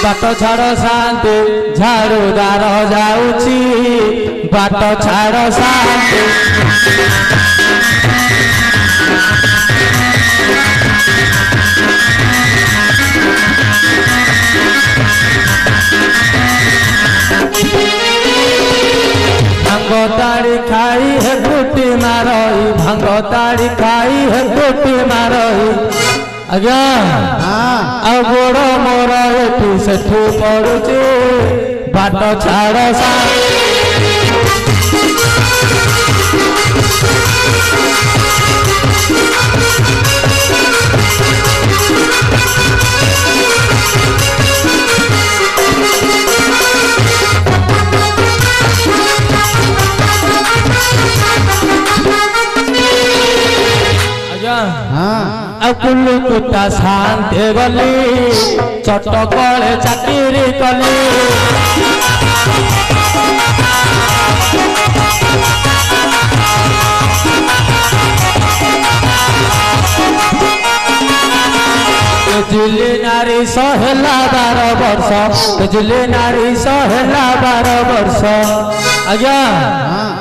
बाट छाड़ शांति झाड़ूदार जाऊची बाट छाड़ शांति भांग ताड़ी खाई है गुटी मारई भांग ताड़ी खाई है गुटी मारई आज्ञा आ गोड़ मोर एठू सेठू पड़ुचे बाट छाड़ कुल्लू कुटा शांति गली चटकले चाकरी कली जुली नारी सहला 12 वर्ष जुली नारी सहला 12 वर्ष आज्ञा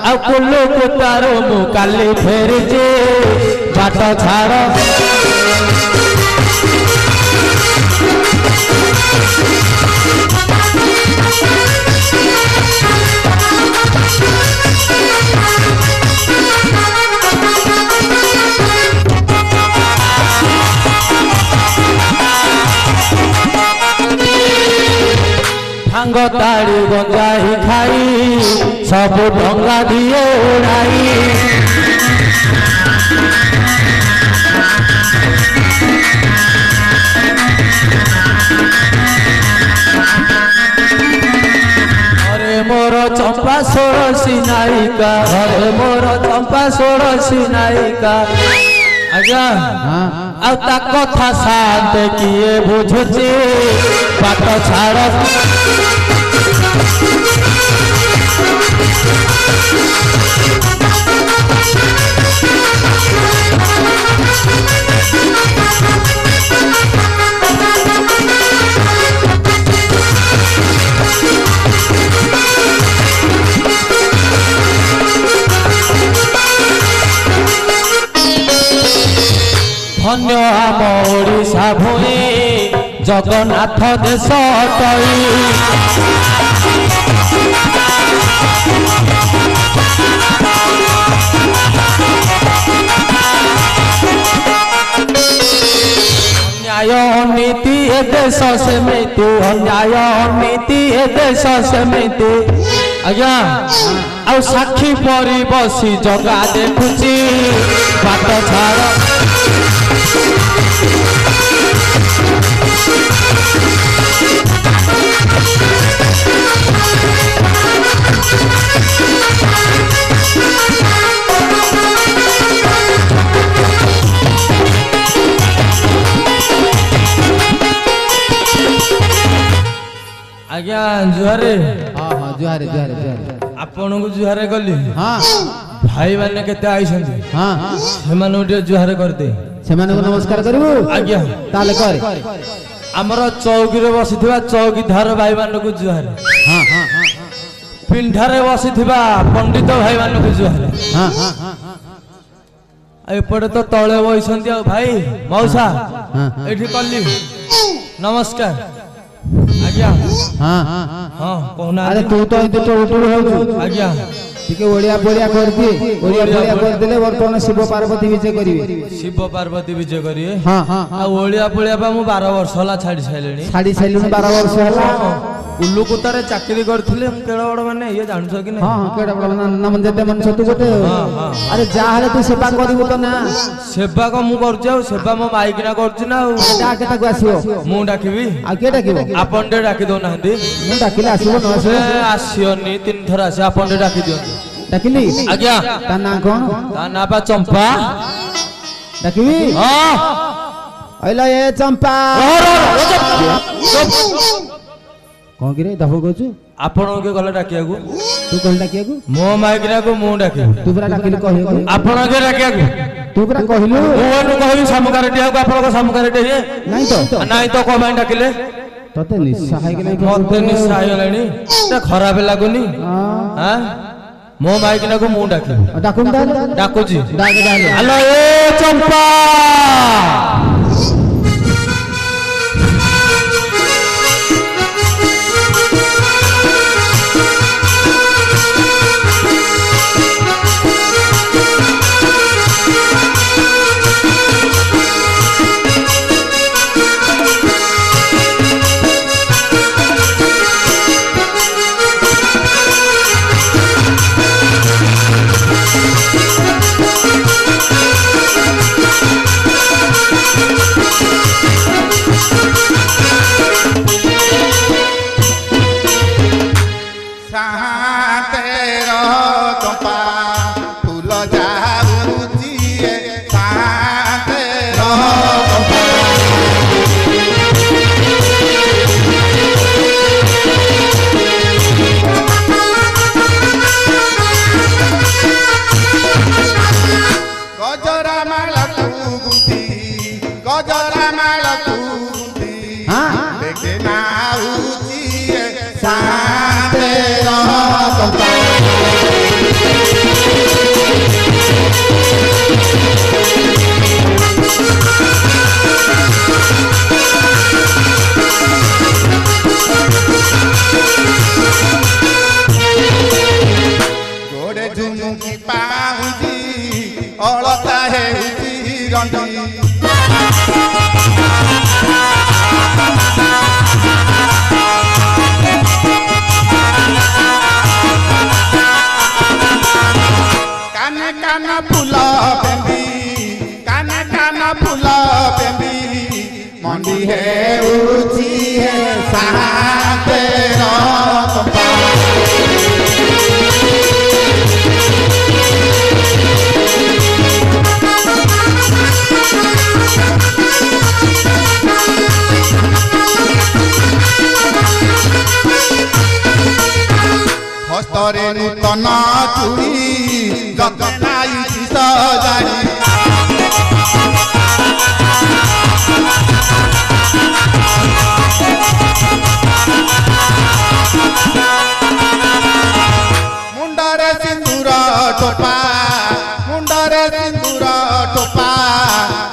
आ कुल्लू कुटारू मु काली फेरीचे बाट छाड़ भांग ताड़ी गंजाई खाई सब ढंगा दिए उड़ाई अरे मोर चंपा षोड़शी नायिका अरे मोर चंपा षोड़शी नायिका आज्ञा आ कथा शांत किए बुझुचे बाट छाड़ धन्य आम ओडिशा भूमि जगन्नाथ देश अटई न्याय नीति ए देश सेमिति न्याय नीति ए देश सेमिति आज्ञा आ साक्षी परी बसी जगा देखुची बाट छाड़ आज्ञा जुहारे हाँ हाँ जुहारे जुहारे जुहारे आपण को जुहारे गली हाँ भाई माने केते आइछन्ती हाँ से मानु जुहारे कर दे से मानु नमस्कार करू आज्ञा ताले कर हमर चौकी रे बसिथिबा चौकीदार भाई मानु को जुहारे हाँ हाँ हाँ पिंढारे बसिथिबा पंडित भाई मानु को जुहारे हाँ हाँ हाँ एपटे तो तळे बइसन्ती आ भाई मौसा हाँ एठी कल्ली नमस्कार आज्ञा हाँ हाँ हां कोना अरे तू तो इते टोटू हो आज्ञा टिके ओडिया बोडिया कर दिए ओडिया बोडिया कर देले वर्तमान शिव पार्वती विजय करिवे शिव पार्वती विजय करिए हाँ हाँ आ ओलिया पोलिया बा मु 12 वर्ष होला छाडी साइलेनी साड़ी सैलून 12 वर्ष होला उल्लू कुतारे चाकरी करथिले केड़ा बड़ माने ये जानछो कि नहीं हाँ हाँ केड़ा बड़ नाम जेते मन छतु गोटे अरे जा हले तू सेवा करिवो तो ना सेवा को मु करछ आ सेवा मो माइक ना करछ ना डाके ताको आसीओ मु डाकिबी आ के डाकिबो आपन डे डाकी दो नांदी मु डाकिले आसीबो न से आसियोनी 3 थर आसी आपन डे डाकी दियो डाकिली आज्ञा ता ना कोन ता ना बा चंपा डाकिबी हां आइला ए चंपा कौन गिरे दफो कहछु आपण के गला डाकिया को तू कोन डाकिया को मो माइक रा को मु डाकी तू बरा डाकिले कहियो आपण के डाकिया को तू बरा कहिलु ओनु कहबी सामकार टिया को आपण को सामकार टिया नहीं तो नहीं तो को माइन डाकिले ତତେ ନିଶା ହେଇଗଲା ମତେ ନିଶା ହେଇଗଲାଣି ଏଟା ଖରାପ ଲାଗୁନି ଆଁ ମୋ ମାଇକିନାକୁ ମୁଁ ଡାକିବି ଡାକୁନ ଡାକୁଛି ଡାକେ ଡାକେ ହ୍ୟାଲୋ ଏ ଚମ୍ପା हस्तरे नूतन चूड़ी गगनाई सजाई मुंडरे सिंदूर टोपा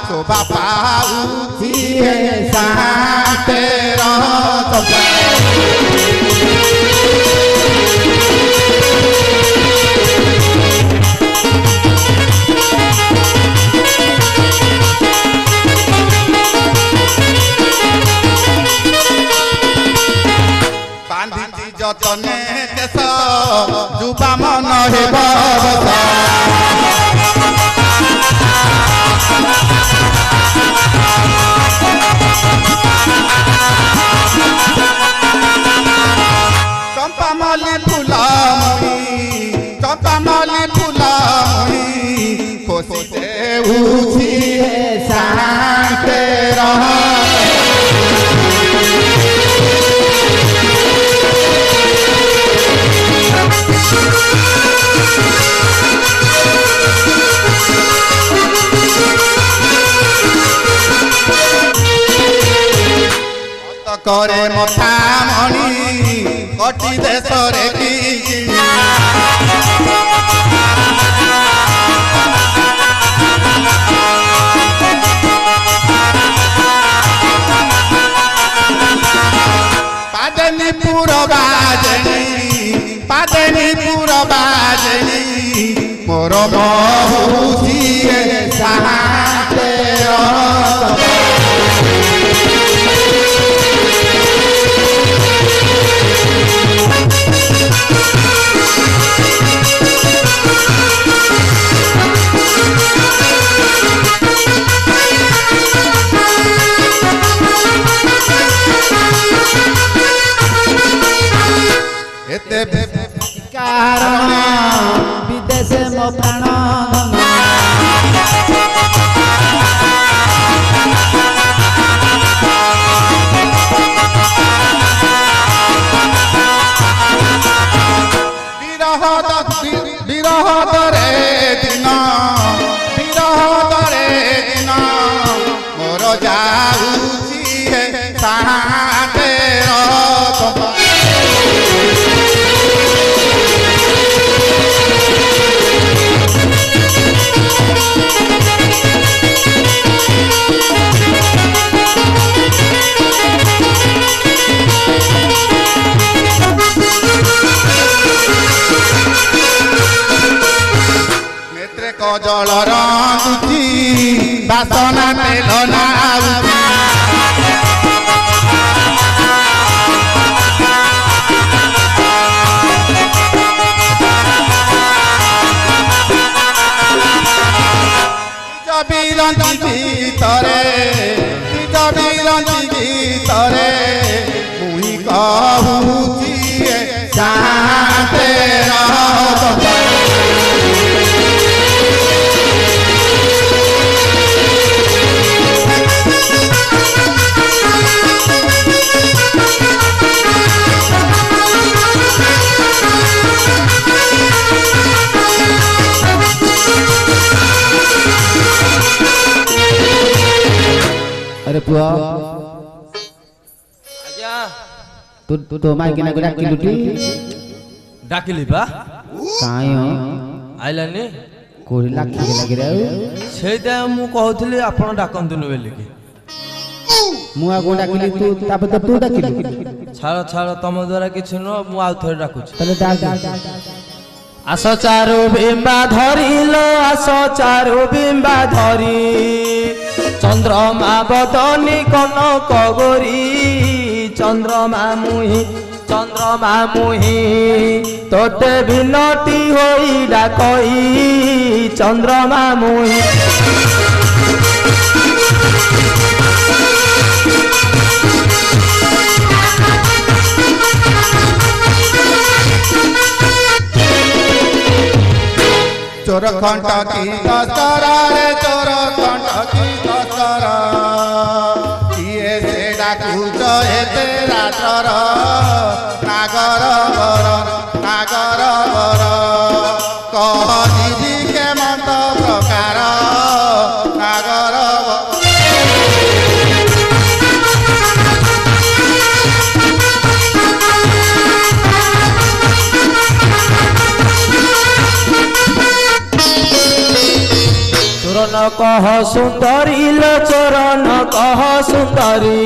शोभा पाउची है साथे जतने केश जुबा मन हेब चंपा मल्ली फूल खुशी से उठी शांत रह करे मथा मणि कटी देशरे की पादनी पूरा बाजनी मोर महुसी साथे कारण विदेश मो प्राण କଜଳ ରଙ୍ଗୁଛି ବାସନା ତେଲ ନାଉଛି ବିରଞ୍ଚି ଗୀତରେ ମୁଇଁ କହୁଛି ଶାନ୍ତେ अरे पुआ ଆଜ୍ଞା तू माइकिना को डाकिलुटी ଡାକିଲି ବା काई हो ଆଇଲାନି कोही लाखी के लागी रे ସେଇଟା ମୁଁ କହୁଥିଲି ଆପଣ ଡାକନ୍ତୁନି ବୋଲିକି मु आगो डाकिली तू ताप तो तू डाकिलु ଛାଡ଼ ଛାଡ଼ ତମ ଦ୍ୱାରା କିଛି ନୁହଁ ମୁଁ ଆଉ ଥରେ ଡାକୁଛି तले डाक ଆସ ଚାରୁ ବିମ୍ବା ଧରିଲ ଆସ ଚାରୁ ବିମ୍ବା ଧରି ଚନ୍ଦ୍ରମା ବଦନି କନକ ଗୋରି ଚନ୍ଦ୍ରମା ମୁହିଁ ତୋତେ ବିନତି ହୋଇ ଡାକଇ ଚନ୍ଦ୍ରମା ମୁହିଁ चोर खंड की दस्तरा रे चोर खंड की दस्तरा किए से डाकुच एते रातर नागर बर कह दीदी के मत प्रकार नागर चोरन कह सुंदरी लो चोरन कह सुंदरी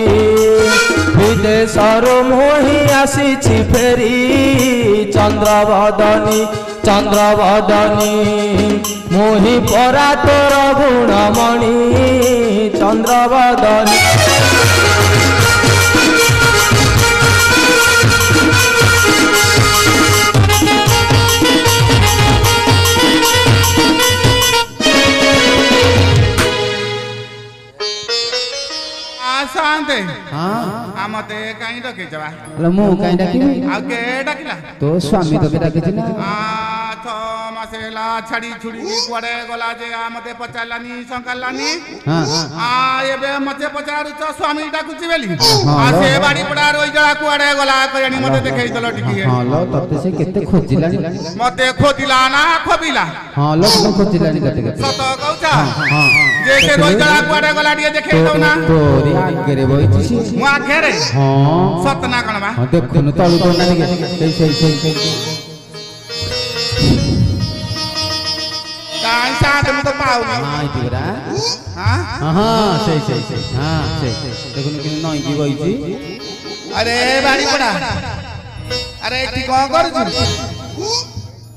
विदेशरू मोहि आसीछि फेरी चंद्रवदनी मोहि परा तोर गुणमणि चंद्रवदनी शांते हां मते कहीं डके जवा ल मु काई डाकिबी आ के डकिला तो स्वामी तो के डाकिछि ना आ छ मासेला छड़ी छुड़ी कुआडे गला जे आ मते पचालानी संकालानी हां आ एबे मते पचारु छ स्वामी डाकुची बेली आ से बाड़ी पड़ा रोई जळा कुआडे गला कयानी मते देखै दलो टिकी हां लो तते से केते खोजिलानी मते खोदिला ना खोबिला हां लो तो खोजिलानी कते कते सत कहउछा हां जे से रोई जळा कुआडे गला दिए देखै दौ ना तोरी आगे रे बइछि मु आखे रे हां सत ना कण बा हां देखनु तळु तो ना से काई साथ में तो पाऊ ना हां इतिरा हां हां से हां से देखनु कि नई की बइछि अरे बाड़ी पड़ा अरे की कोन करू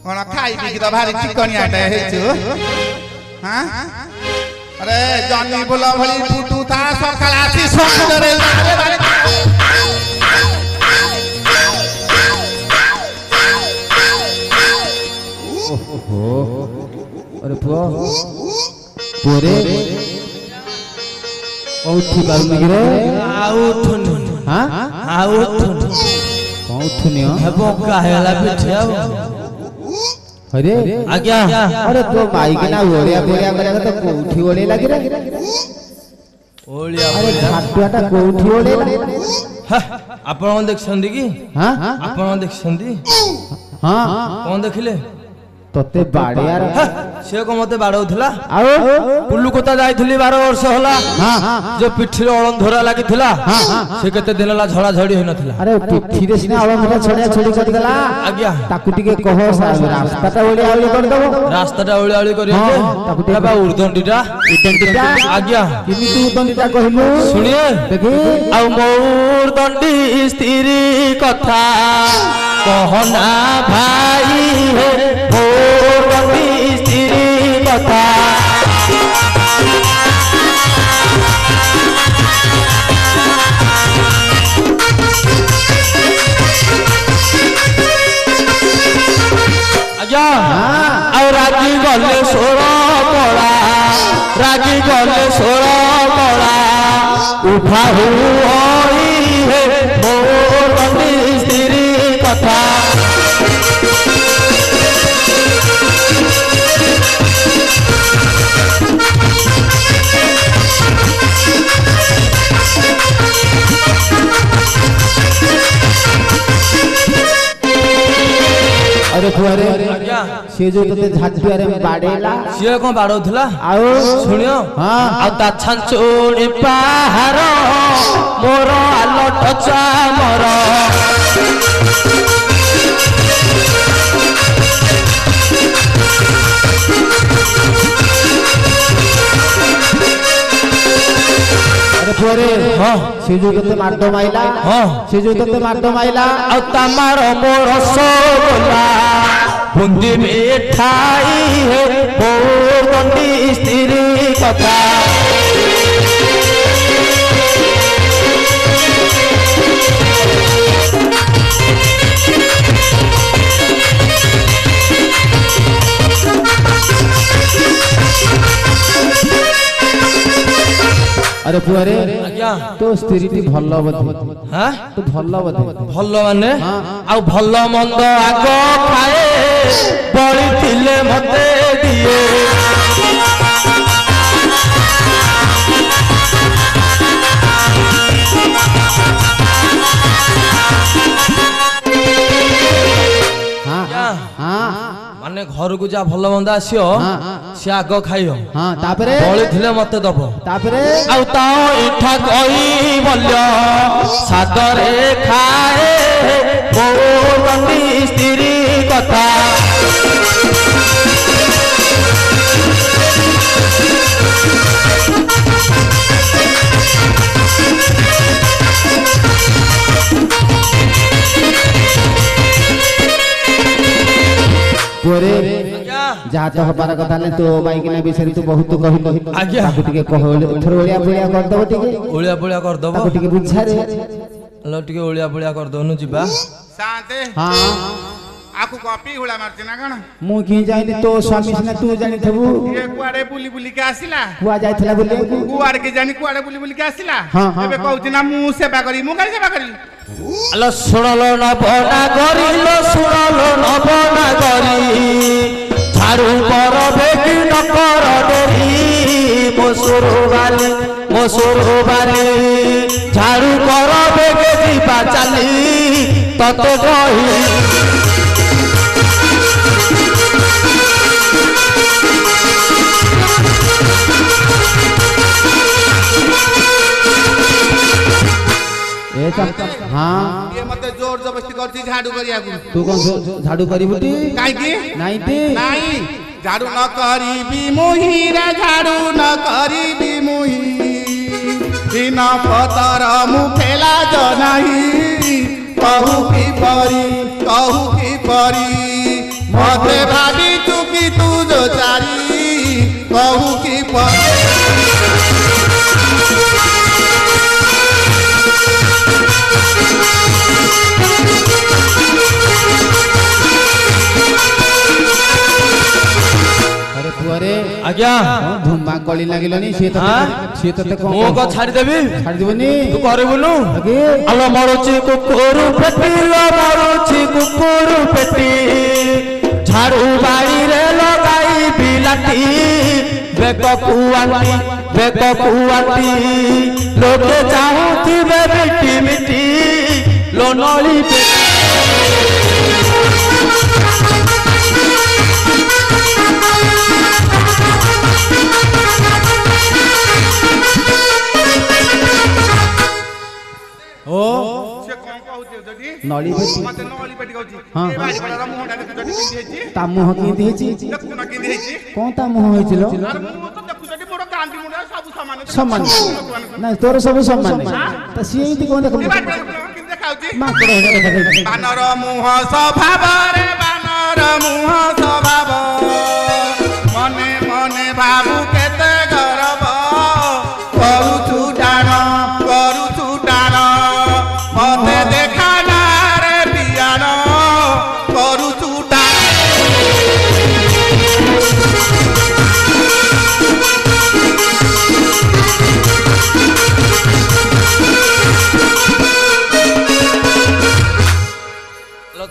कोन खाई पी की तो भारी चिकनिया टे हेछु हां अरे जनी बोला भली फुटू था सखलासी सोख रे अरे बाड़ी ओहो अरे पुआ पोरे औठी बालू रे आउठुनु हां आउठुनु औठुनी हेबो काहेला पिठिया अरे आज्ञा अरे तो माइक ना ओलिया बोलिया करे तो कोठी ओले लागी रे ओलिया अरे घाटुआटा कोठी ओले आपण देखछंदी की हां आपण देखछंदी हां कोन देखिले तते बाड़ियार से को मते बाड़ौथला आओ पुल्लू कोता जाइथली 12 वर्ष होला हां जो पिठिरे अळन धरा लागिथला से केते दिन ला झड़ा झड़ी होई नथला अरे पिठिरे सिना अळन धरा छड़िया छड़ी कर देला आज्ञा ताकू टिके कह रास्ताटा ओलिया ओली कर दबो रास्ताटा ओळी ओळी करियो ताकू जे बा उर्दंडीटा उदंडीटा आज्ञा किमी तू उदंडीटा कहिलु सुनिए देखी आ मोर दंडी स्त्री कथा कहना भाई हे मोर दंडी स्त्री କଥା ଆଜ୍ଞା ଆଉ ରାଗି ଗଲେ ଷୋଳ କଳା ରାଗି ଗଲେ ଷୋଳ କଳା ଉଠା ହୁଏ ମୋର ସ୍ତ୍ରୀ କଥା अरे कुआरे ଆଜ୍ଞା से जो तते झाटियारे बाडेला ସିଏ କଣ ବାଡଉଥିଲା आओ ଶୁଣିଅ हां ଆଉ ତା ଛାଞ୍ଚୁଣି ପାହାର ମୋର ଆଲଟ ଚାମର अरे कुआरे ହଁ से जो तते माडो माइला ହଁ से जो तते माडो माइला ଆଉ ତାମାର ମୋର ରସଗୋଲା ବୁନ୍ଦି ମିଠାଇ ହେ ମୋର ସ୍ତ୍ରୀ କଥା अरे कुआरे ଆଜ୍ଞା तो स्त्री टी भल्ल बोधे ହାଁ तो भल्ल बोधे ଭଲ ମାନେ ହଁ। ଆଉ ଭଲ ମନ୍ଦ ଆଗ ଖାଏ ବଳିଥିଲେ ମତେ ଦିଏ हां ଆଜ୍ଞା हां ମାନେ ଘରକୁ ଯା ଭଲ ମନ୍ଦ ଆସିବ ହଁ। ସେ ଆଗ ଖାଇବ हां तापरे ବଳିଥିଲେ ମତେ ଦବ तापरे ଆଉ ତା ଇଠା କହି ମଲ୍ୟ ସାଦରେ ଖାଏ ମୋର ସ୍ତ୍ରୀ କଥା कुआरे ଆଜ୍ଞା जहाँ तो हबार कथा नहीं तो बाइकिना विषय तू बहुत कहली आज्ञा। ताकू टिके कहले थोर ओलिया पुलिया कर दबो टिके ଓଳିଆ ପୋଳିଆ କରିଦବ ताकू टिके बुझा रे ଲ ଟିକେ ଓଳିଆ ପୋଳିଆ କରିଦଉନୁ ଯିବା शांते हां आकु कॉपी हुला मारती ना कण मु की जाइनी तो स्वामी सिना तू जानी थबु ये कुआडे बुली बुली के आसिला कुआ जाइथला बोले कुआडे के जानी कुआडे बुली बुली के आसिला हाँ, हाँ, एबे हाँ। कहउती ना मु सेवा करी मु काई सेवा करी আলো শুনলো নবনা করিল শুনলো নবনা করি ঝাড়ু কর বেগি নকর দেরি মসুর বালি ঝাড়ু কর বেগে ଯିବା চালি ততে কহি ए हां ये मते जोर जबरदस्ती करती झाड़ू करिया को तू कौन झाड़ू करीबुटी काई की नहीं ती नहीं झाड़ू न करीबी मुही रे झाड़ू न करीबी मुही बिना पतर मुखेला जो नहीं कहू की परी मते भाभी चुकी तू जो चारी कहू की परी अरे कुआरे ଆଜ୍ଞା धुमा कली लागिलनी से हाँ? तते ମୁଁ कोन କଣ ଛାଡ଼ିଦେବି छाड़ दिबनी ତୁ କରିବୁନୁ आगे ଆଲୋ ମରୁଛି କୁକୁରୁ ପେଟି ଲୋ ମରୁଛି କୁକୁରୁ ପେଟି ଝାଡୁ ବାଡ଼ିରେ ଲଗାଇ ବିଲାଟି ବେକକୁ ଆଣ୍ଟି ଲୋକେ ଚାହୁଁଥିବେ ମିଟି ମିଟି ଲୋ ନଳି ओ से कौन कहउती जदी नली पेटी मते नली पेटी कहउती हाँ, ए हाँ। बाड़ी बड़ा मुहटा देखु जदी पिंदी हेची ता मुह किंदी हेची देखु न किंदी हेची कोन ता मुह हेचिलो अरे मु तो देखु जदी मोर गांधी मुंडा सब समान सम्मान ना तोर सब सम्मान ता सिए इति कोन देखो ए बाड़ी बड़ा किंदी देखाउती मा कर देखा बानर मुह स्वभाव रे बानर मुह स्वभाव মনে মনে ভাবু কেতে গরব করুছু টাণ মতে দেখা না রে পিয়ান করুছু টাণ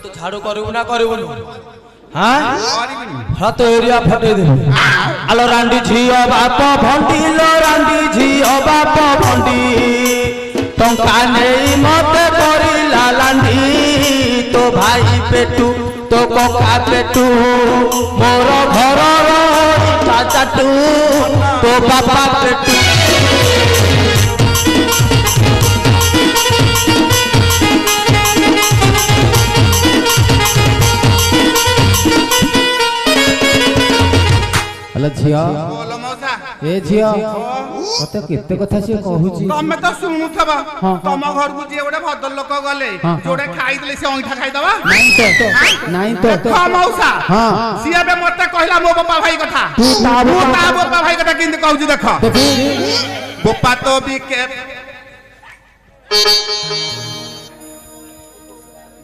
ତୁ ଝାଡୁ କରିବୁ ନା କରିବୁନି ହଁ ତ ଏରିଆ ଫଟେଇ ଦେବୁ ଆଲୋ ରାଣ୍ଡି ଝିଅ ବାପ ଭଣ୍ଡି ଲୋ ରାଣ୍ଡି ଝିଅ ବାପ ଭଣ୍ଡି ଟଙ୍କା ନେଇ ମତେ କରିଲା ଲାଣ୍ଡି ତୋ ଭାଇ ପେଟୁ ତୋ କକା ପେଟୁ ମୋର ଘରର ଇଟା ଚାଟୁ ତୋ ବାପା ପେଟୁ हेलो झियो बोलो मौसा ए झियो मते केते कथा से कहूची तमे तो सुनुथबा हाँ, तम हाँ। घर को जे गोटे भद्र लोक गले हाँ, जोड़े खाई देले से अंगठा खाई दबा नहीं तो देखो मौसा हाँ। सिया बे मते कहला मो बापा भाई कथा तू ता बापा भाई कथा किंद कहू देखो बोपा तो बिके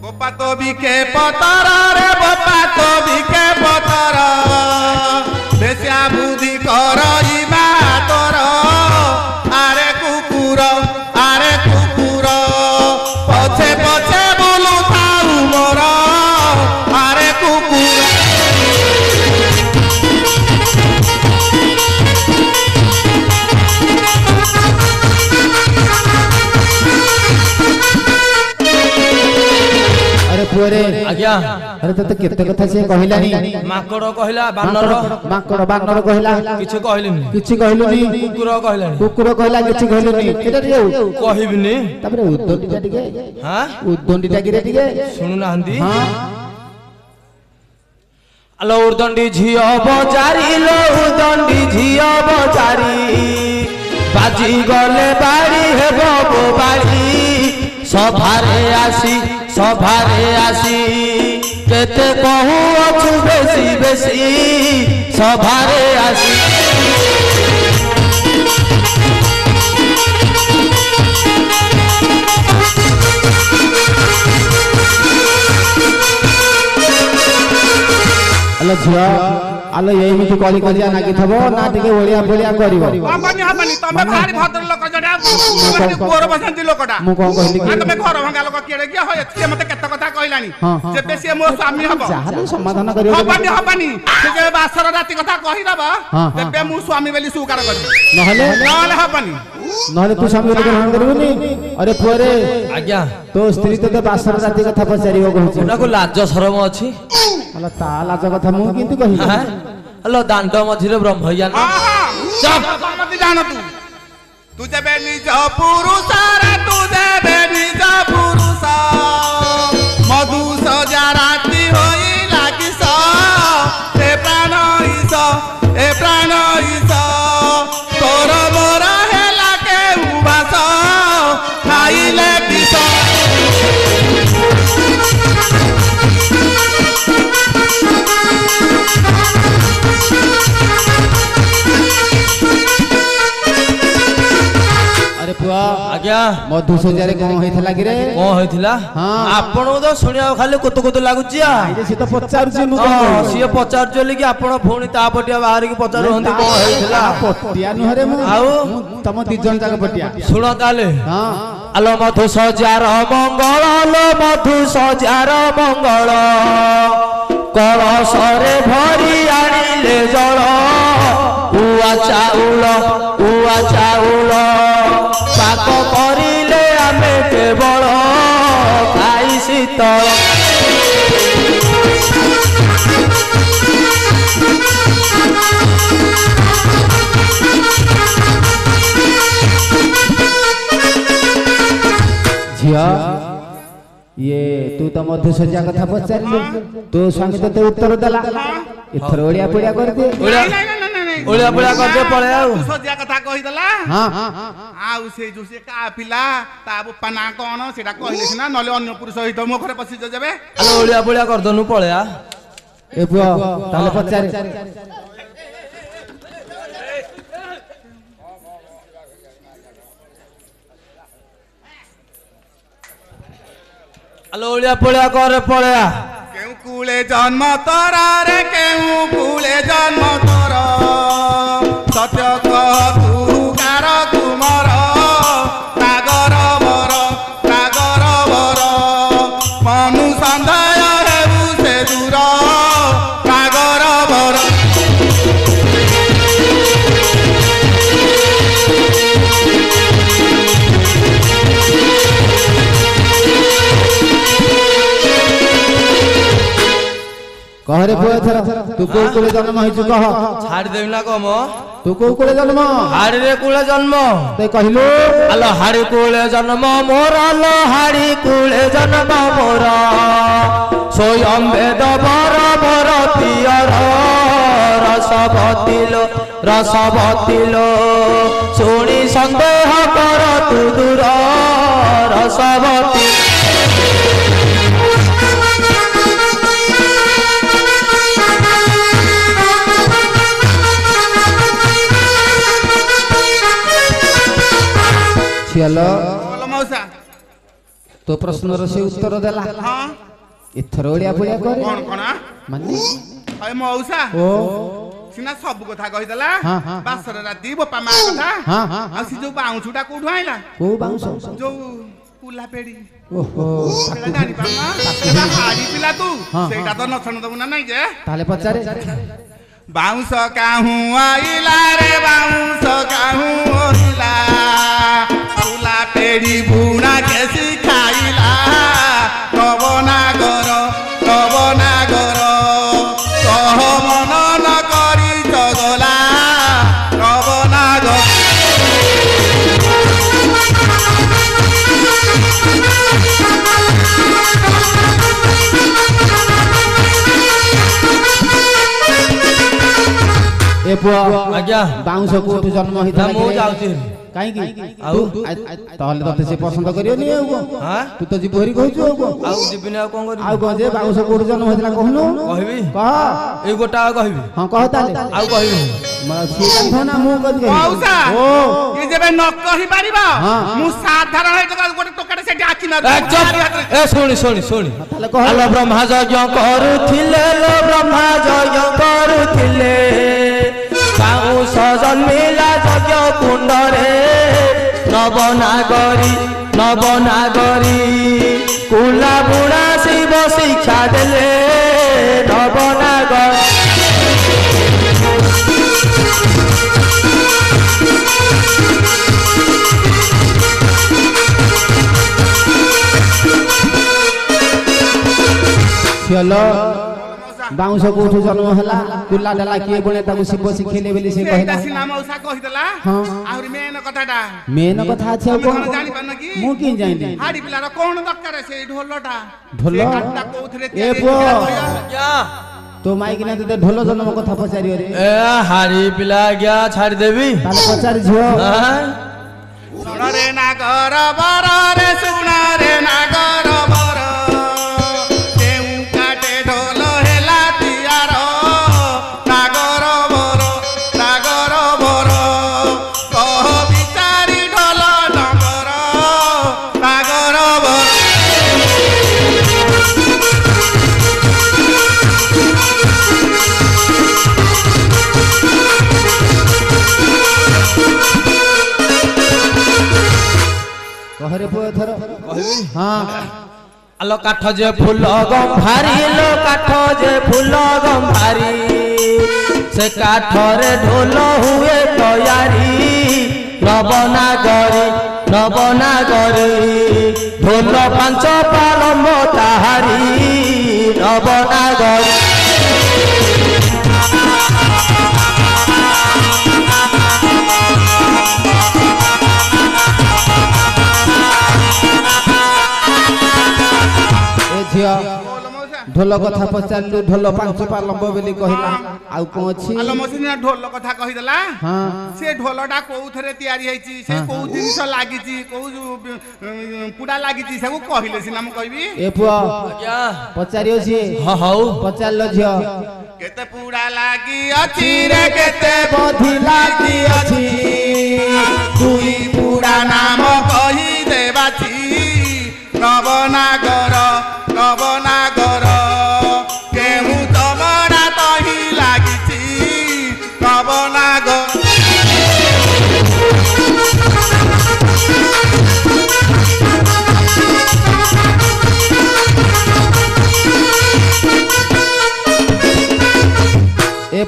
बोपा तो बिके पतरा रे बोपा तो बिके पतरा बेसिया बुद्धि करई बा तोर आरे कुकुर पछे पछे बोलू थाऊ मोर आरे कुकुर अरे पुअरे ଆଜ୍ଞା अरे तते केते कथा से कहलानी ମାଙ୍କଡ କହିଲା ବାନର ବାନର କହିଲା କିଛି କହିଲିନି କିଛି କହିଲୁନି କୁକୁର କହିଲାନି କୁକୁର କହିଲା କିଛି କହିଲୁନି ଏଟା ଟିକେ କହିବିନି ତାପରେ ଉଦ୍ଦଣ୍ଡିଟା ଟିକେ ହଁ ଉଦ୍ଦଣ୍ଡିଟା କିରେ ଟିକେ ଶୁଣୁନାହାନ୍ତି ହଁ ଆଲୋ ଉର୍ଦଣ୍ଡି ଝିଅ ବଜାରି ଲୋ ଉର୍ଦଣ୍ଡି ଝିଅ ବଜାରି ବାଜି ଗଲେ ବାଡ଼ି ହେବ ଗୋ ବାଡ଼ି ସଭାରେ ଆସି କେତେ କହୁ ଅଛୁ ବେଶୀ ବେଶୀ ସଭାରେ ଆସି ଆଲୋ ଝିଅ ଆଲୋ ଏମିତି କଳି କଜିଆ ନାଗିଥବ ନା ଟିକେ ଓଳିଆ ଫୋଳିଆ କରିବ ହବନି ତମେ ଭାରି ଭଦ୍ର ଲୋକ ଜଡା ପୁଅର ବସନ୍ତି ଲୋକଟା ମୁଁ କଣ କହିଲି କି ତମେ ଘର ଭଙ୍ଗା ଲୋକ କିଏ କିଏ হয় ସେ ମତେ କେତେ କଥା କହିଲାଣି ଯେବେ ସିଏ ମୋ ସ୍ୱାମୀ ହବ ଯାହାଲେ ସମାଧାନ କରିବ ହବନି ସେ ଯେବେ ବାସର ରାତି କଥା କହିଦବ ତେବେ ମୁଁ ସ୍ୱାମୀ ବୋଲି ସ୍ୱୀକାର କରିବି ନହେଲେ ହବନି ନହେଲେ ତୁ ସ୍ୱାମୀ ବୋଲି ଗ୍ରହଣ କରିବୁନି ଆରେ ପୁଅରେ ଆଜ୍ଞା ତୋ ସ୍ତ୍ରୀ ତତେ ବାସର ରାତି କଥା ପଚାରିବ କହୁଛି ଏଟାକୁ ଲାଜ ଶରମ ଅଛି ଆଲୋ ତା ଲାଜ କଥା ମୁଁ କିନ୍ତୁ କହିବି ଆଲୋ ଦାଣ୍ଡ ମଝିରେ ବ୍ରହ୍ମଜ୍ଞାନ ସମତି ଜାଣ ତୁ ଯେବେ ନିଜ ପୁରୁଷ ମଧୁ ସଜା ରାତି ହୋଇ ଲାଗିସ ଏ ପ୍ରାଣ ଇସ ତୋର ମୋର ହେଲା କେଉ ବାସ ଖାଇଲେ କିସ अरे पुआ आज्ञा मधु सजारे कौन होइथला कि रे कौन होइथिला आपनको तो सुनिया खाली कुतु कुतु लागुची से तो पचारुची मु सिए पचारजली कि आपण फोनी ता पटिया बाहर की पचार हंती कौन होइथिला पटिया नुहरे मु आउ तम दी जन जाक पटिया सुनो ताले हां आलो मधु सजार मंगल लो मधु सजार मंगल कलशरे भरी आनिले जल उआ चाउल पाक करिले आमे केवल खाई शीतल झिया ये तू तो मधु सजा कथा पचारिलु तो स्वामी तो उत्तर देला एथर ओडिया पडिया कर दे ओलिया पुलिया करदे पळे आउ सजिया कथा कहि देला हां आउ से जो से का पिला ता बापा ना कोन सेटा कहिले सिना नले अन्य पुरुष सहित मो घरे पसी जेबे आलो ओलिया पुलिया करदनु पळे आ ए पुआ ताले पचारे আলো ওড়িয়া পড়িয়া করে পড়িয়া কেউ কুলে জন্ম তোর রে কেউ কুলে জন্ম তোর সত্য তু কার কুমর নাগর বর মনু সন্দেহ হেবু সে দূর নাগর বর কহরে পুଅ ଏଥର ତୁ କୋଉ କୁଳେ ଜନ୍ମ ହେଇଛୁ କହ ছাড়ি দেবি না কম ତୁ କୋଉ କୁଳେ ଜନ୍ମ হাড়িরে কুলে জন্ম তে କହିଲୁ আলো হাড়ি কুলে জন্ম মোর আলো হাড়ি কুলে জন্ম মোর স্বয়ং বেদ বর বর পিয়র রসবতিল শুনি সন্দেহ কর তু দূর রসবতী ଝିଅଲ ବୋଲ ମଉସା ତୋ ପ୍ରଶ୍ନର ସେ ଉତ୍ତର ଦେଲା ହଁ ଏଥର ଓଡିଆ ପଡିଆ କରେ କଣ ମାନେ ହଏ ମଉସା ଓ ସିନା ସବୁ କଥା କହିଦେଲା ହଁ, ହଁ, ବାସର ରାତି ବୋପା ମା କଥା ହଁ ହଁ ଆଉ ସେ ଯୋଉ ବାଉଁଶଟା କୋଉଠୁ ଆଇଲା କୋଉ ବାଉଁଶ ଯୋଉ ପୁଲା ପେଡି ଓହୋ ସେଇଟା ଜାଣିପାରୁନା ସେଇଟା ହାଡି ପିଲା ତୁ ହଁ, ସେଇଟା ତ ନଛଣ ଦବୁ ନା ନାଇଁ ଯେ ତାହେଲେ ପଚାରେ ବାଉଁଶ କାହୁଁ ଆଇଲା ରେ ବାଉଁଶ କାହୁଁ ଓଇଲା ପୁଲା ପେଡି ବୁଣା କେସି ଖାଇଲା ନବନାଗର କହ ମନ ନ କରି ଚଗଲା ନବନାଗର ଏ ପୁଅ ଆଜ୍ଞା ବାଉଁଶ କୋଉଠୁ ଜନ୍ମ ହେଇଥିଲା ମୁଁ କିରେ? ଯାଉଛି କାହିଁକି ଆଉ? ତାହେଲେ ତତେ ସେ ପସନ୍ଦ କରିବନି ଆଉ କଣ ହଁ ତୁ ତ ଯିବୁ ହେରି କହୁଛୁ ଆଉ କଣ ଆଉ ଯିବିନି ଆଉ କଣ କରିବି ଆଉ କଣ ଯେ ବାଉଁଶ କୋଉଠୁ ଜନ୍ମ ହେଇଥିଲା କହୁନୁ କହିବି କହ ଏଇ ଗୋଟା ଆଉ କହିବି ହଁ କହ ତାହେଲେ ଆଉ କହିବି ସିଏ ଜାଣିଥିବ ନା ମୁଁ କହିବି ମଉସା ଓ ଇଏ ଯେବେ ନ କହିପାରିବ ହଁ। ମୁଁ ସାଧାରଣ ଗୋଟେ ଟୋକାଟେ ସେଠି ଆଖି ଏ ଶୁଣି ତାହେଲେ କହ ଆଲୋ ବ୍ରହ୍ମା ଯଜ୍ଞ କରୁଥିଲେ ଲୋ ବ୍ରହ୍ମା ଯଜ୍ଞ କରୁଥିଲେ ବାଉଁଶ ଜନ୍ମିଲା ଯଜ୍ଞ କୁଣ୍ଡରେ ନବନାଗରୀ କୁଲା ବୁଣା ଶିବ ଶିକ୍ଷା ଦେଲେ ନବନାଗରୀ ଝିଅଲ ବାଉଁଶ କୋଉଠୁ ଜନ୍ମ ହେଲା କୁଲା ଡାଲା କିଏ ବୁଣେ ତାକୁ ଶିବ ଶିଖେଇଲେ ବୋଲି ସେ ସେଇଟା କହିଲା ସିନା ମଉସା କହିଦେଲା ହଁ। ଆହୁରି ମେନ କଥାଟା ମେନ କଥା ଅଛି ଆଉ ତମେ କଣ କଣ ଜାଣିପାରୁନ କି ମୁଁ କି ଜାଣିଲି ହାଡି ପିଲାର କଣ ଦରକାର ସେଇ ଢୋଲଟା ଢୋଲ? ସେଇ କାଠଟା କୋଉଥିରେ ଏ ତିଆରି ପୁଅ। ହେଇଥିଲା କହିଲ? ଆଜ୍ଞା ତୋ ମାଇକିନା ତତେ ଢୋଲ ଜନ୍ମ କଥା ପଚାରିବ ରେ ଏ ହାରି ପିଲା ଆଜ୍ଞା ଛାଡ଼ିଦେବି ତାହେଲେ ପଚାରି ଝିଅ ଶୁଣ ରେ ନାଗର ବର ରେ ଶୁଣ ରେ ନାଗର ବର କେଉଁ କାଟେ ଢୋଲ ହେଲା ତିଆର ନାଗର ବର କହ ବିଚାରି ଢୋଲ ଡଙ୍ଗର ନାଗର ବର କହରେ ପୁଅ ଏଥର କହିବି ହଁ ଆଲୋ କାଠ ଯେ ଫୁଲ ଗମ୍ଭାରୀ ଲୋ କାଠ ଯେ ଫୁଲ ଗମ୍ଭାରୀ ସେ କାଠରେ ଢୋଲ ହୁଏ ତୟାରୀ ନବନାଗରୀ ଢୋଲ ପାଞ୍ଚ ପାଳମ୍ବ ତାହାରି ନବନାଗରୀ ଏ ଝିଅ ବୋଲ ମଉସା ଢୋଲ କଥା ପଚାରିଲୁ ଢୋଲ ପାଞ୍ଚ ପାଲମ୍ବ ବୋଲି କହିଲା ଆଉ କଣ ଅଛି ଆଲୋ ମଉସା ସିନା ଢୋଲ କଥା କହିଦେଲା ହଁ ସେ ଢୋଲଟା କୋଉଥିରେ ତିଆରି ହେଇଛି ସେ କୋଉ ଜିନିଷ ଲାଗିଛି କୋଉ ପୁଡା ଲାଗିଛି ସବୁ କହିଲେ ସିନା ମୁଁ କହିବି ଏ ପୁଅ ଆଜ୍ଞା ପଚାରିବ ସିଏ ହଁ ହଉ ପଚାରିଲ ଝିଅ କେତେ ପୁଡା ଲାଗି ଅଛି ରେ କେତେ ବଧି ଲାଗି ଅଛି ଦୁଇ ପୁଡା ନାମ କହିଦେବାଛି ନବନାଗର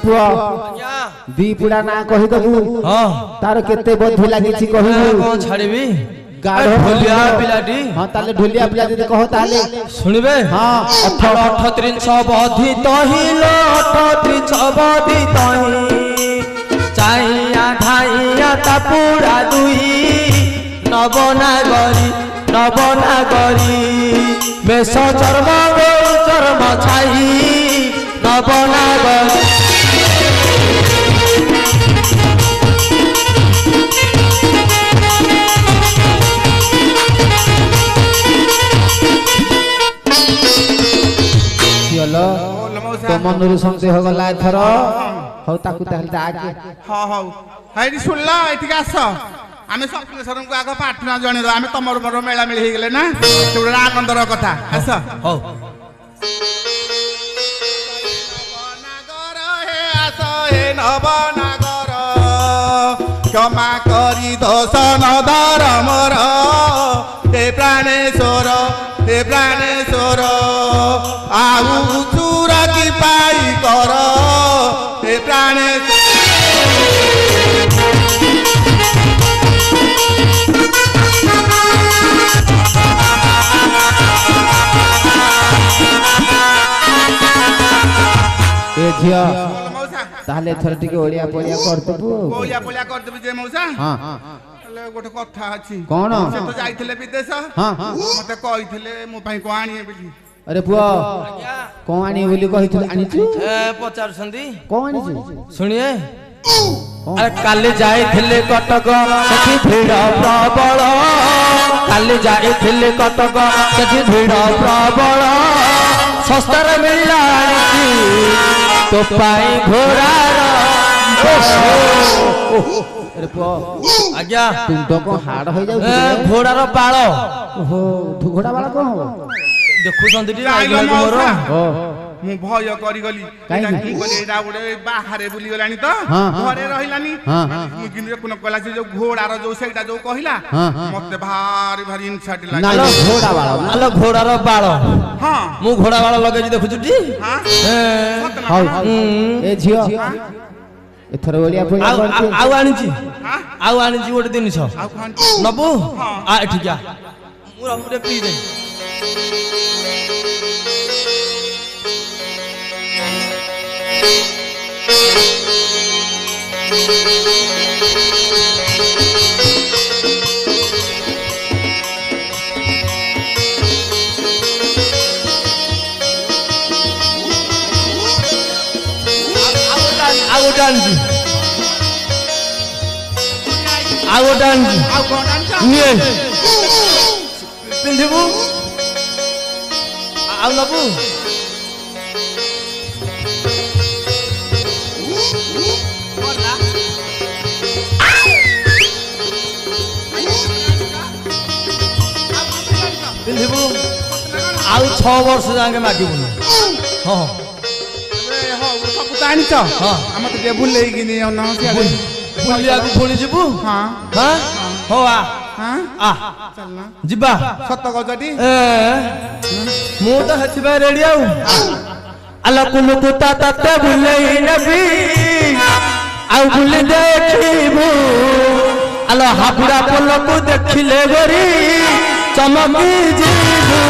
ପୁଅ ଆଜ୍ଞା ଦି ପୁଡ଼ା ନା କହିଦବୁ ହଁ ତାର କେତେ ବୋଧି ଲାଗିଛି କହିବୁ କଣ ଛାଡ଼ିବି ଗାଢ ଢୋଲିଆ ପିଲାଟି ହଁ ତାହେଲେ ଢୋଲିଆ ପିଲା ଯଦି କହ ତାହେଲେ ଶୁଣିବେ ହଁ ଅଠର ଅଠତ୍ରିଶ ବଧିତ ହିଲ ଅଠତ୍ରିଶ ବଧିତ ଚାଇଆ ଧାଇଆ ତାପୁଡ଼ା ଦୁଇ ନବନାଗରୀ ବେଶ ଚର୍ମ ଚର୍ମ ଛାଇ ନବନାଗରୀ ତ ମନରୁ ସନ୍ଦେହ ଗଲା ଏଥର ହଉ ତାକୁ ତାହେଲେ ଡାକେ ହଁ ହଉ ହେଇଟି ଶୁଣିଲ ଏଠିକି ଆସ ଆମେ ସପ୍ନେଶ୍ୱରଙ୍କୁ ଆଗ ପ୍ରାର୍ଥନା ଜଣେଇଦେବା ଆମେ ତମର ମୋର ମେଳାମେଳି ହେଇଗଲେ ନା ସେ ଗୋଟେ ଆନନ୍ଦର କଥା ଆସ ହଉ ନବନାଗର ହେ ଆସ ହେ ନବନାଗର କ୍ଷମା କରି ଦୋଷ ନ ଧର ମୋର ହେ ପ୍ରାଣେଶ୍ୱର ଆଉ ଚୁର କି ପାଇ କର ହେ ପ୍ରାଣେଶ୍ୱର ଏ ଝିଅ ମଉସା ତାହେଲେ ଏଥର ଟିକେ ଓଳିଆ ପଳିଆ କରିଦେବୁ ଓଳିଆ ପଳିଆ କରିଦେବି ଯେ ମଉସା ହଁ ହେଲେ ଗୋଟେ କଥା ଅଛି କଣ ସେ ତ ଯାଇଥିଲେ ବିଦେଶ ହଁ ମତେ କହିଥିଲେ ମୋ ପାଇଁ କଣ ଆଣିବେ ବୋଲି ଆରେ ପୁଅ କଣ ଆଣିବୁ ବୋଲି କହିଥିଲୁ ଆଣିଛୁ ପଚାରୁଛନ୍ତି କଣ ଆଣିଛୁ ଶୁଣିଏ ଆରେ କାଲି ଯାଇଥିଲେ କଟକ ସେଠି ଭିଡ଼ ପ୍ରବଳ କାଲି ଯାଇଥିଲେ କଟକ ସେଠି ଭିଡ଼ ପ୍ରବଳ ଶସ୍ତାରେ ମିଳିଲା ଆଣିଛି ତୋ ପାଇଁ ଘୋଡ଼ାର ଆରେ ପୁଅ ଆଜ୍ଞା ତୁଣ୍ଡ କଣ ହାଡ଼ ହେଇଯାଉଛି ଘୋଡ଼ାର ବାଳ ଓହୋ ଘୋଡ଼ା ବାଳ କଣ ହବ ଦେଖୁଛନ୍ତି ଟି ଯାଇଲ ମୋର ମଉସା। ଓହୋ ମୁଁ ଭୟ କରିଗଲି କାହିଁକି? ମୁଁ କହିଲି ଏଇଟା ଗୋଟେ ବାହାରେ ବୁଲିଗଲାଣି ତ ହଁ, ହଁ। ଘରେ ରହିଲାନି ହଁ, ହଁ। ମୁଁ କିନ୍ତୁ ଦେଖୁନ କହିଲା ସେ ଯୋଉ ଘୋଡାର ଯୋଉ ସେଇଟା ଯୋଉ କହିଲା ହଁ, ହଁ। ମତେ ଭାରି ଭାରି ଇନସାଟି ନାଇଁ ଲାଗିଲା ନାଇଁ, ଘୋଡ଼ା ବାଳ ନା? ଆଲୋ ଘୋଡ଼ାର ବାଳ ହଁ ମୁଁ ଘୋଡ଼ା ବାଳ ଲଗେଇଛି ଦେଖୁଛୁ ଟି ହଁ ଏ, ସତ ନା ହଉ କଣ? ଏ ଝିଅ ଏଥର ଓଳିଆ ପଳିଆ ଆଉ କରିଛୁ ଆଉ ଆଣିଛି ହଁ? ଆଉ ଆଣିଛି ଗୋଟେ ଜିନିଷ ଆଉ କଣ ନବୁ ହଁ। ଆ ଏଠିକି ଆ ମୁଁ ରଖୁଟେ ପିଇଦେ ଆଉ ଗୋଟେ ଆଣିଛି ଆଉ ଗୋଟେ ଆଣିଛି ଆଉ କଣ ଆଣିଛ? ନିଏ ପିନ୍ଧିବୁ ଆଉ ନବୁ ପିନ୍ଧିବୁ ଆଉ 6 ବର୍ଷ ଯାକେ ମାଗିବୁନି ହଁ ଏ ହଉ ସବୁ ତ ଆଣିଛ ହଁ। ଆମେ ଟିକେ ବୁଲେଇକି ନିଅ ନା ସିଆଡେ ବୁଲିବାକୁ ପୁଣି ଯିବୁ ହଁ ହଁ ହଉ ହଁ ଆ ଚାଲନା ଯିବା ସତ କହୁଛଟି ଏ ମୁଁ ତ ସେଥିପାଇଁ ରେଡି ଆଉ ଆଲୋକୁ ଲୁକୁ ତତେ ବୁଲେଇ ନେବି ଆଉ ବୁଲି ଦେଖିବୁ ଆଲୋ ହାବୁଡ଼ା ପୋଲକୁ ଦେଖିଲେ ଗୋରି ଚମକି ଯିବୁ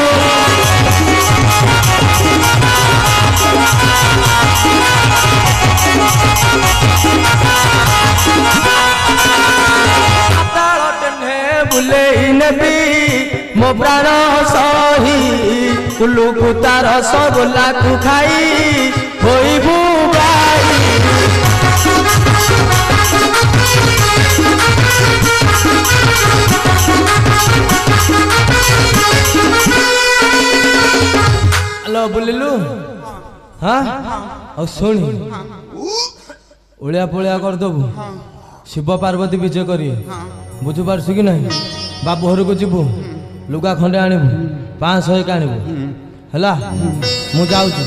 ବୁଲେଇ ନେବି ମୋ ପ୍ରାଣ ସହି କୁଲୁକୁ ତାର ରସଗୋଲାକୁ ଖାଇ ହୋଇବୁ ଗାଈ ହ୍ୟାଲୋ ବୁଲିଲୁ ହଁ ଆଉ ଶୁଣି ଓଳିଆ ପୋଳିଆ କରିଦେବୁ ଶିବ ପାର୍ବତୀ ବିଜେ କରିବେ ବୁଝିପାରୁଛୁ କି ନାହିଁ ବାବୁ ଘରକୁ ଯିବୁ ଲୁଗା ଖଣ୍ଡେ ଆଣିବୁ 500 ଆଣିବୁ ହେଲା ମୁଁ ଯାଉଛି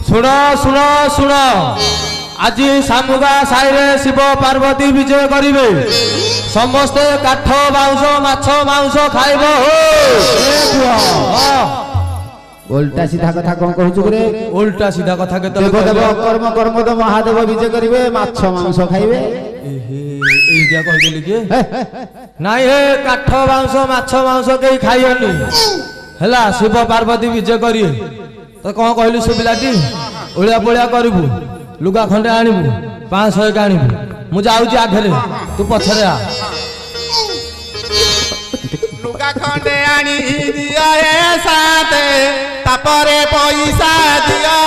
ଶୁଣ ଶୁଣ ଶୁଣ ଆଜି ଶାମୁଗା ସାହିରେ ଶିବ ପାର୍ବତୀ ବିଜୟ କରିବେ ସମସ୍ତେ କାଠ ବାଉଁଶ ମାଛ ମାଉଁସ ଖାଇବ ଓଲଟା ସିଧା କଥା କଣ କହୁଛୁ ରେ? ଉଲ୍ଟା ସିଧା କଥା କେତେ ଦେବ ଦେବ କର୍ମ କର୍ମ ତ ମହାଦେବ ବିଜେ କରିବେ, ମାଛ ମାଂସ ଖାଇବେ। ଏଇଟା କହିଦେଲି କି ନାଇଁ ହେ କାଠ ମାଂସ ମାଛ ମାଂସ କେହି ଖାଇବନି ହେଲା। ଶିବ ପାର୍ବତୀ ବିଜେ କରିବେ। ତ କଣ କହିଲୁ ସେ ପିଲାଟି? ଓଳିଆ ପୋଳିଆ କରିବୁ, ଲୁଗା ଖଣ୍ଡେ ଆଣିବୁ, 500 ଆଣିବୁ। ମୁଁ ଯାଉଛି ଆଗରେ, ତୁ ପଛରେ ଆ। ଲୁଗା ଖଣ୍ଡେ ଆଣି ଦିଅ ଏ ସାତେ, ତାପରେ ପଇସା ଦିଅ।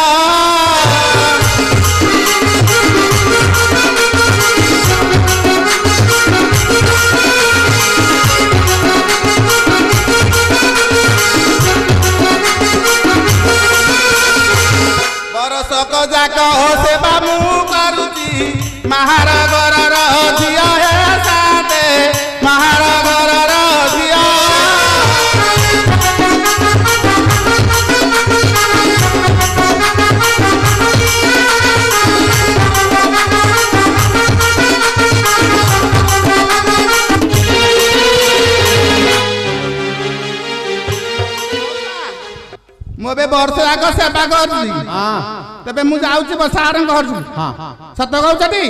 ବର୍ଷକ ଯାକ ସେବା ମୁଁ କରୁଛି, ମାହାର ଘରର ଝିଅ ହେ ସାତେ, ମାହାର ଘରର ଝିଅ। ମୁଁ ଏବେ ବର୍ଷ ଯାକ ସେବା କରୁଛି, ତେବେ ମୁଁ ଯାଉଛି ସାରଙ୍କ ଘରକୁ। ସତ କହୁଛନ୍ତି?